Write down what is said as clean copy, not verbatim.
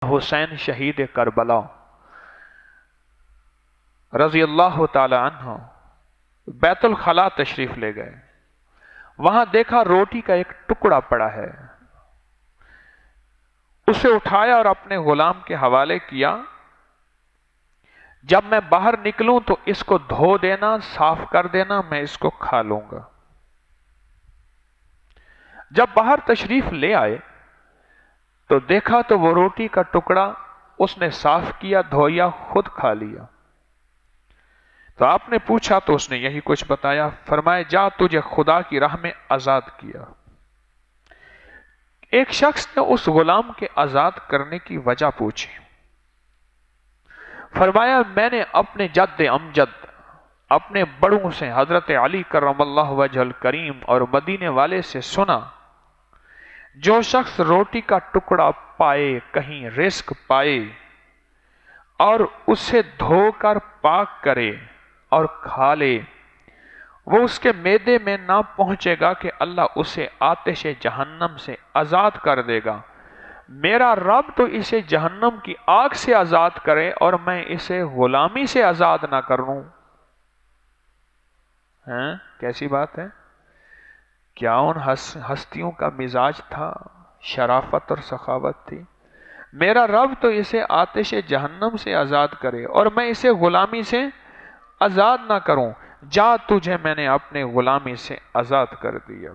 حسین شہید کربلا رضی اللہ تعالی عنہ بیت الخلا تشریف لے گئے. وہاں دیکھا روٹی کا ایک ٹکڑا پڑا ہے. اسے اٹھایا اور اپنے غلام کے حوالے کیا. جب میں باہر نکلوں تو اس کو دھو دینا، صاف کر دینا، میں اس کو کھا لوں گا. جب باہر تشریف لے آئے تو دیکھا تو وہ روٹی کا ٹکڑا اس نے صاف کیا، دھویا، خود کھا لیا. تو آپ نے پوچھا تو اس نے یہی کچھ بتایا. فرمائے جا تجھے خدا کی راہ میں آزاد کیا. ایک شخص نے اس غلام کے آزاد کرنے کی وجہ پوچھی. فرمایا میں نے اپنے جد امجد، اپنے بڑوں سے حضرت علی کرم اللہ وجہ الکریم اور مدینے والے سے سنا، جو شخص روٹی کا ٹکڑا پائے، کہیں رزق پائے اور اسے دھو کر پاک کرے اور کھا لے، وہ اس کے معدے میں نہ پہنچے گا کہ اللہ اسے آتش جہنم سے آزاد کر دے گا. میرا رب تو اسے جہنم کی آگ سے آزاد کرے اور میں اسے غلامی سے آزاد نہ کروں. کیسی بات ہے؟ کیا ان ہستیوں کا مزاج تھا؟ شرافت اور سخاوت تھی. میرا رب تو اسے آتش جہنم سے آزاد کرے اور میں اسے غلامی سے آزاد نہ کروں. جا تجھے میں نے اپنے غلامی سے آزاد کر دیا.